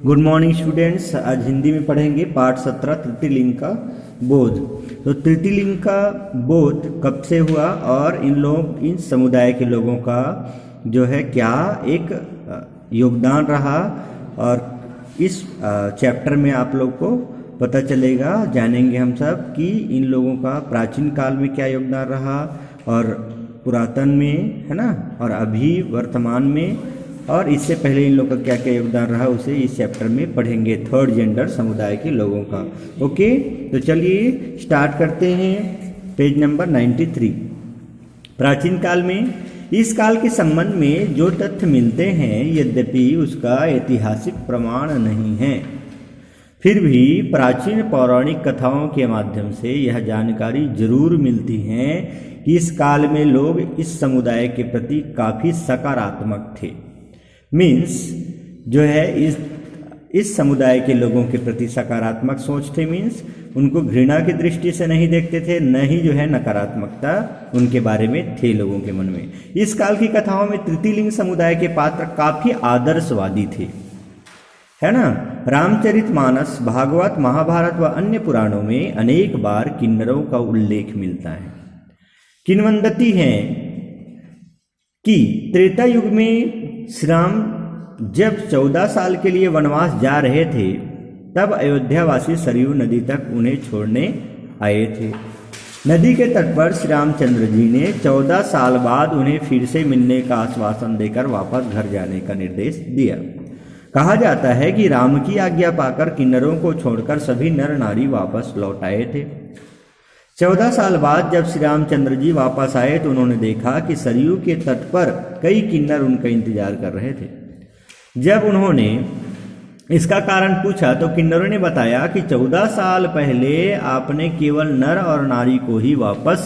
Good morning students. आज हिंदी में पढ़ेंगे पाठ 17 तृतीयलिंग का बोध। तो तृतीयलिंग का बोध कब से हुआ और इन समुदाय के लोगों का जो है क्या एक योगदान रहा, और इस चैप्टर में आप लोग को पता चलेगा, जानेंगे हम सब कि इन लोगों का प्राचीन काल में क्या योगदान रहा और पुरातन में, है ना, और अभी वर्तमान में, और इससे पहले इन लोगों का क्या क्या योगदान रहा उसे इस चैप्टर में पढ़ेंगे, थर्ड जेंडर समुदाय के लोगों का। ओके, तो चलिए स्टार्ट करते हैं। Page number 93। प्राचीन काल में इस काल के संबंध में जो तथ्य मिलते हैं यद्यपि उसका ऐतिहासिक प्रमाण नहीं है, फिर भी प्राचीन पौराणिक कथाओं के माध्यम से यह जानकारी जरूर मिलती है कि इस काल में लोग इस समुदाय के प्रति काफ़ी सकारात्मक थे। मीन्स जो है इस समुदाय के लोगों के प्रति सकारात्मक सोच थे। मीन्स उनको घृणा की दृष्टि से नहीं देखते थे, न ही जो है नकारात्मकता उनके बारे में थे लोगों के मन में। इस काल की कथाओं में तृतीयलिंग समुदाय के पात्र काफ़ी आदर्शवादी थे, है ना। रामचरितमानस, भागवत, महाभारत व अन्य पुराणों में अनेक बार किन्नरों का उल्लेख मिलता है। किंवदंती है कि त्रेता युग में श्री राम जब 14 साल के लिए वनवास जा रहे थे तब अयोध्यावासी सरयू नदी तक उन्हें छोड़ने आए थे। नदी के तट पर श्री रामचंद्र जी ने 14 साल बाद उन्हें फिर से मिलने का आश्वासन देकर वापस घर जाने का निर्देश दिया। कहा जाता है कि राम की आज्ञा पाकर किन्नरों को छोड़कर सभी नर नारी वापस लौट आए थे। 14 साल बाद जब श्री रामचंद्र जी वापस आए तो उन्होंने देखा कि सरयू के तट पर कई किन्नर उनका इंतजार कर रहे थे। जब उन्होंने इसका कारण पूछा तो किन्नरों ने बताया कि 14 साल पहले आपने केवल नर और नारी को ही वापस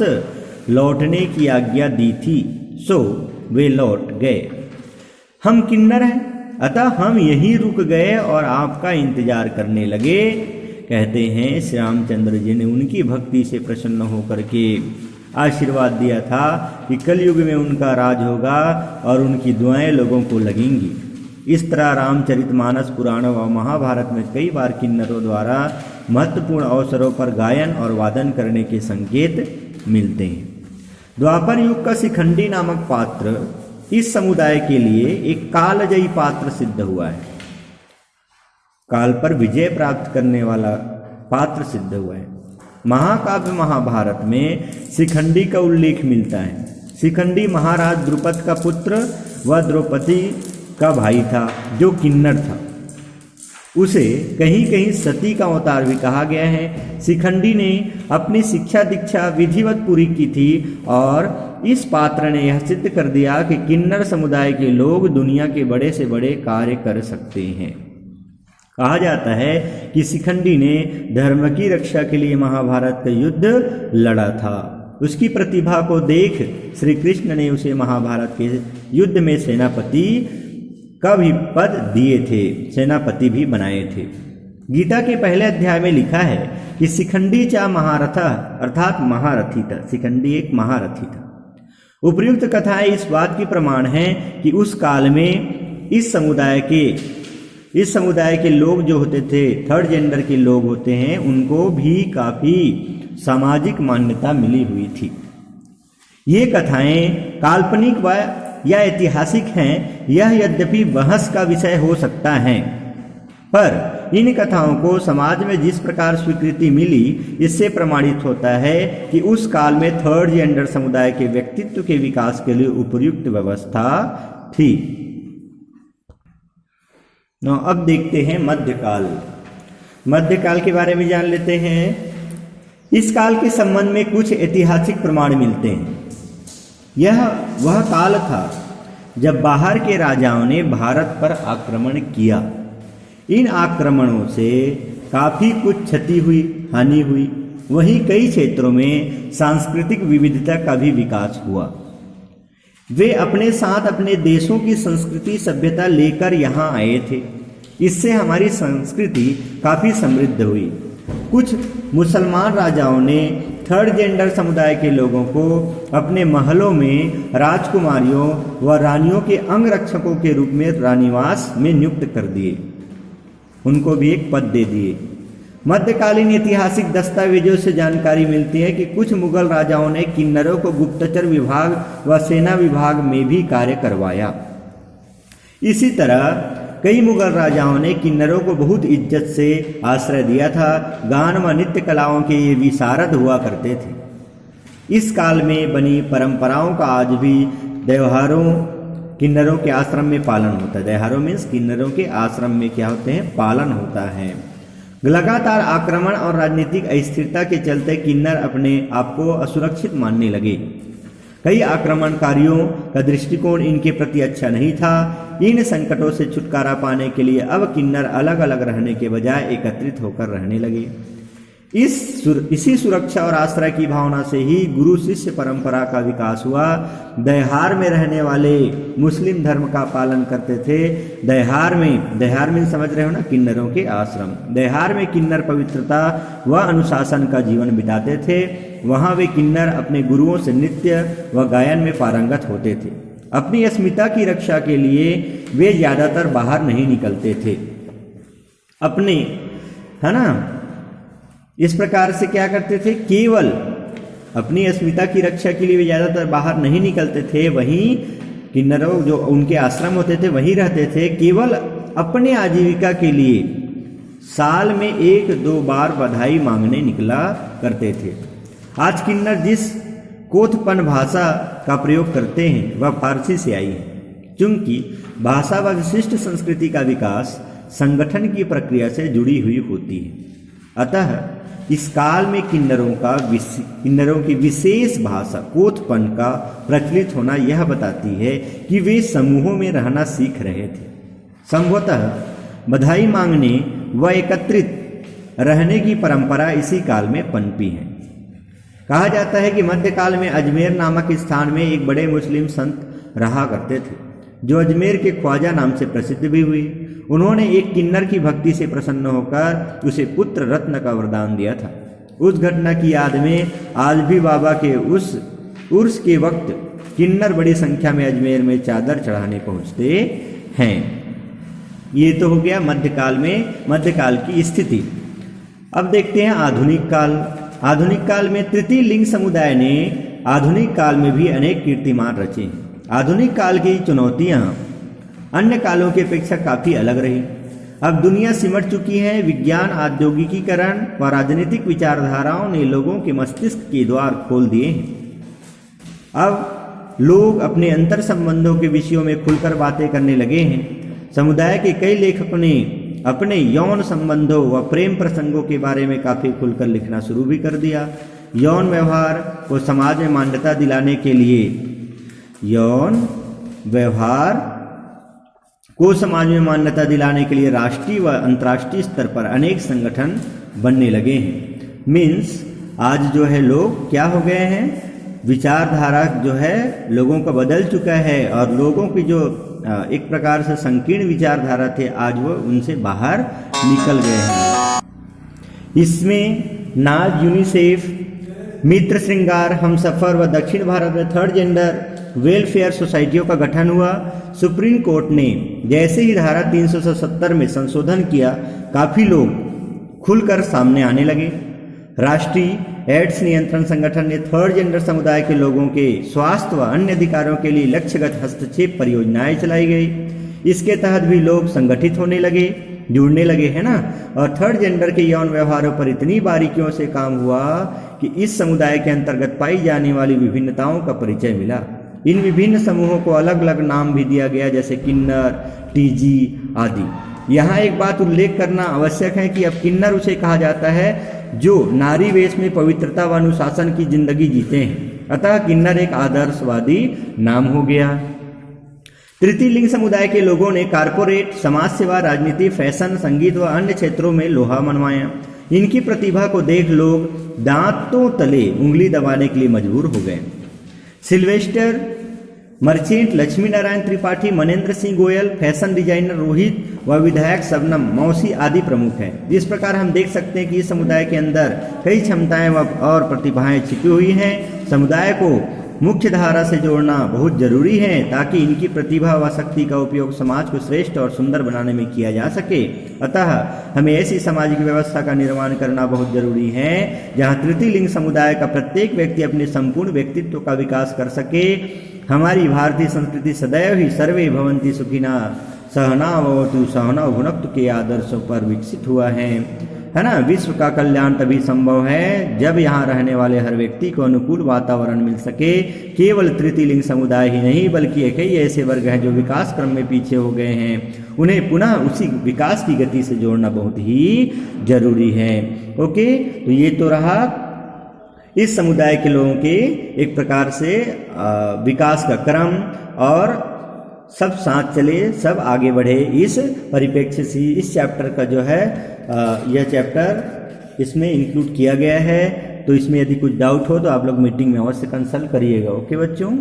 लौटने की आज्ञा दी थी, सो वे लौट गए। हम किन्नर हैं, अतः हम यहीं रुक गए और आपका इंतजार करने लगे। कहते हैं श्री रामचंद्र जी ने उनकी भक्ति से प्रसन्न होकर के आशीर्वाद दिया था कि कलयुग में उनका राज होगा और उनकी दुआएं लोगों को लगेंगी। इस तरह रामचरितमानस, पुराण व महाभारत में कई बार किन्नरों द्वारा महत्वपूर्ण अवसरों पर गायन और वादन करने के संकेत मिलते हैं। द्वापर युग का शिखंडी नामक पात्र इस समुदाय के लिए एक कालजयी पात्र सिद्ध हुआ है। काल पर विजय प्राप्त करने वाला पात्र सिद्ध हुआ है। महाकाव्य महाभारत में शिखंडी का उल्लेख मिलता है। शिखंडी महाराज द्रुपद का पुत्र व द्रौपदी का भाई था जो किन्नर था। उसे कहीं कहीं सती का अवतार भी कहा गया है। शिखंडी ने अपनी शिक्षा दीक्षा विधिवत पूरी की थी और इस पात्र ने यह सिद्ध कर दिया कि किन्नर समुदाय के लोग दुनिया के बड़े से बड़े कार्य कर सकते हैं। कहा जाता है कि शिखंडी ने धर्म की रक्षा के लिए महाभारत का युद्ध लड़ा था। उसकी प्रतिभा को देख श्री कृष्ण ने उसे महाभारत के युद्ध में सेनापति का भी पद दिए थे, सेनापति भी बनाए थे। गीता के पहले अध्याय में लिखा है कि शिखंडी चा महारथा, अर्थात महारथी था। शिखंडी एक महारथी था। उपर्युक्त कथाएं इस बात की प्रमाण है कि उस काल में इस समुदाय के लोग जो होते थे, थर्ड जेंडर के लोग होते हैं, उनको भी काफ़ी सामाजिक मान्यता मिली हुई थी। ये कथाएं काल्पनिक व या ऐतिहासिक हैं, यह यद्यपि बहस का विषय हो सकता है, पर इन कथाओं को समाज में जिस प्रकार स्वीकृति मिली इससे प्रमाणित होता है कि उस काल में थर्ड जेंडर समुदाय के व्यक्तित्व के विकास के लिए उपयुक्त व्यवस्था थी। अब देखते हैं मध्यकाल। मध्यकाल के बारे में जान लेते हैं। इस काल के संबंध में कुछ ऐतिहासिक प्रमाण मिलते हैं। यह वह काल था जब बाहर के राजाओं ने भारत पर आक्रमण किया। इन आक्रमणों से काफ़ी कुछ क्षति हुई, हानि हुई। वहीं कई क्षेत्रों में सांस्कृतिक विविधता का भी विकास हुआ। वे अपने साथ अपने देशों की संस्कृति सभ्यता लेकर यहाँ आए थे। इससे हमारी संस्कृति काफ़ी समृद्ध हुई। कुछ मुसलमान राजाओं ने थर्ड जेंडर समुदाय के लोगों को अपने महलों में राजकुमारियों व रानियों के अंगरक्षकों के रूप में रानीवास में नियुक्त कर दिए। उनको भी एक पद दे दिए। मध्यकालीन ऐतिहासिक दस्तावेजों से जानकारी मिलती है कि कुछ मुगल राजाओं ने किन्नरों को गुप्तचर विभाग व सेना विभाग में भी कार्य करवाया। इसी तरह कई मुगल राजाओं ने किन्नरों को बहुत इज्जत से आश्रय दिया था। गान व नृत्य कलाओं के ये विशारद हुआ करते थे। इस काल में बनी परंपराओं का आज भी त्योहारों किन्नरों के आश्रम में पालन होता है। त्योहारों मीन्स किन्नरों के आश्रम में क्या होते हैं, पालन होता है। लगातार आक्रमण और राजनीतिक अस्थिरता के चलते किन्नर अपने आप को असुरक्षित मानने लगे। कई आक्रमणकारियों का दृष्टिकोण इनके प्रति अच्छा नहीं था। इन संकटों से छुटकारा पाने के लिए अब किन्नर अलग अलग रहने के बजाय एकत्रित होकर रहने लगे। इसी सुरक्षा और आश्रय की भावना से ही गुरु शिष्य परंपरा का विकास हुआ। दैहार में रहने वाले मुस्लिम धर्म का पालन करते थे। दैहार में समझ रहे हो ना, किन्नरों के आश्रम। दैहार में किन्नर पवित्रता व अनुशासन का जीवन बिताते थे। वहाँ वे किन्नर अपने गुरुओं से नृत्य व गायन में पारंगत होते थे। अपनी अस्मिता की रक्षा के लिए वे ज्यादातर बाहर नहीं निकलते थे। है ना, इस प्रकार से क्या करते थे, केवल अपनी अस्मिता की रक्षा के लिए वे ज्यादातर बाहर नहीं निकलते थे। वहीं किन्नरों जो उनके आश्रम होते थे वहीं रहते थे। केवल अपने आजीविका के लिए साल में 1-2 बार बधाई मांगने निकला करते थे। आज किन्नर जिस कोथपन भाषा का प्रयोग करते हैं वह फारसी से आई है। चूंकि भाषा व विशिष्ट संस्कृति का विकास संगठन की प्रक्रिया से जुड़ी हुई होती है, अतः इस काल में किन्नरों की विशेष भाषा कोथपन का प्रचलित होना यह बताती है कि वे समूहों में रहना सीख रहे थे। संभवतः बधाई मांगने व एकत्रित रहने की परंपरा इसी काल में पनपी है। कहा जाता है कि मध्यकाल में अजमेर नामक स्थान में एक बड़े मुस्लिम संत रहा करते थे, जो अजमेर के ख्वाजा नाम से प्रसिद्ध भी हुए। उन्होंने एक किन्नर की भक्ति से प्रसन्न होकर उसे पुत्र रत्न का वरदान दिया था। उस घटना की याद में आज भी बाबा के उस उर्स के वक्त किन्नर बड़ी संख्या में अजमेर में चादर चढ़ाने पहुंचते हैं। ये तो हो गया मध्यकाल की स्थिति। अब देखते हैं आधुनिक काल। आधुनिक काल में तृतीय लिंग समुदाय ने आधुनिक काल में भी अनेक कीर्तिमान रचे हैं। आधुनिक काल की चुनौतियां अन्य कालों की अपेक्षा काफी अलग रही। अब दुनिया सिमट चुकी है। विज्ञान, औद्योगिकीकरण व राजनीतिक विचारधाराओं ने लोगों के मस्तिष्क के द्वार खोल दिए हैं। अब लोग अपने अंतर संबंधों के विषयों में खुलकर बातें करने लगे हैं। समुदाय के कई लेखकों ने अपने यौन संबंधों व प्रेम प्रसंगों के बारे में काफी खुलकर लिखना शुरू भी कर दिया। यौन व्यवहार को समाज में मान्यता दिलाने के लिए राष्ट्रीय व अंतर्राष्ट्रीय स्तर पर अनेक संगठन बनने लगे हैं। मीन्स आज जो है लोग क्या हो गए हैं, विचारधारा जो है लोगों का बदल चुका है और लोगों की जो एक प्रकार से संकीर्ण विचारधारा थे आज वो उनसे बाहर निकल गए हैं। इसमें नाज, यूनिसेफ, मित्र श्रृंगार, हमसफर व दक्षिण भारत में थर्ड जेंडर वेलफेयर सोसाइटियों का गठन हुआ। सुप्रीम कोर्ट ने जैसे ही धारा 370 में संशोधन किया, काफी लोग खुलकर सामने आने लगे। राष्ट्रीय एड्स नियंत्रण संगठन ने थर्ड जेंडर समुदाय के लोगों के स्वास्थ्य व अन्य अधिकारों के लिए लक्ष्यगत हस्तक्षेप परियोजनाएं चलाई गई। इसके तहत भी लोग संगठित होने लगे, जुड़ने लगे, है ना। और थर्ड जेंडर के यौन व्यवहारों पर इतनी बारीकियों से काम हुआ कि इस समुदाय के अंतर्गत पाई जाने वाली विभिन्नताओं का परिचय मिला। इन विभिन्न समूहों को अलग अलग नाम भी दिया गया, जैसे किन्नर, टीजी आदि। यहाँ एक बात उल्लेख करना आवश्यक है कि अब किन्नर उसे कहा जाता है जो नारी वेश में पवित्रता व अनुशासन की जिंदगी जीते हैं, अतः किन्नर एक आदर्शवादी नाम हो गया। तृतीय लिंग समुदाय के लोगों ने कारपोरेट, समाज सेवा, राजनीति, फैशन, संगीत व अन्य क्षेत्रों में लोहा मनवाया। इनकी प्रतिभा को देख लोग दांतों तले उंगली दबाने के लिए मजबूर हो गए। Sylvester merchant, Lakshmi Narayan Tripathi, Manendra Singh Goyal, fashion designer Rohit व विधायक शबनम मौसी आदि प्रमुख हैं। इस प्रकार हम देख सकते हैं कि इस समुदाय के अंदर कई क्षमताएं और प्रतिभाएं छिपी हुई हैं। समुदाय को मुख्य धारा से जोड़ना बहुत जरूरी है ताकि इनकी प्रतिभा व शक्ति का उपयोग समाज को श्रेष्ठ और सुंदर बनाने में किया जा सके। अतः हमें ऐसी सामाजिक व्यवस्था का निर्माण करना बहुत जरूरी है जहां तृतीय लिंग समुदाय का प्रत्येक व्यक्ति अपने संपूर्ण व्यक्तित्व का विकास कर सके। हमारी भारतीय संस्कृति सदैव ही सर्वे भवन्ति सुखिनः सहना भवतु सहनौ भुनक्तु के आदर्शों पर विकसित हुआ है ना। विश्व का कल्याण तभी संभव है जब यहाँ रहने वाले हर व्यक्ति को अनुकूल वातावरण मिल सके। केवल तृतीय लिंग समुदाय ही नहीं बल्कि कई ऐसे वर्ग हैं जो विकास क्रम में पीछे हो गए हैं, उन्हें पुनः उसी विकास की गति से जोड़ना बहुत ही जरूरी है। ओके, तो ये तो रहा इस समुदाय के लोगों के एक प्रकार से विकास का क्रम, और सब साथ चले, सब आगे बढ़े, इस परिप्रेक्ष्य से इस चैप्टर का जो है यह चैप्टर इसमें इंक्लूड किया गया है। तो इसमें यदि कुछ डाउट हो तो आप लोग मीटिंग में अवश्य कंसल्ट करिएगा। ओके बच्चों।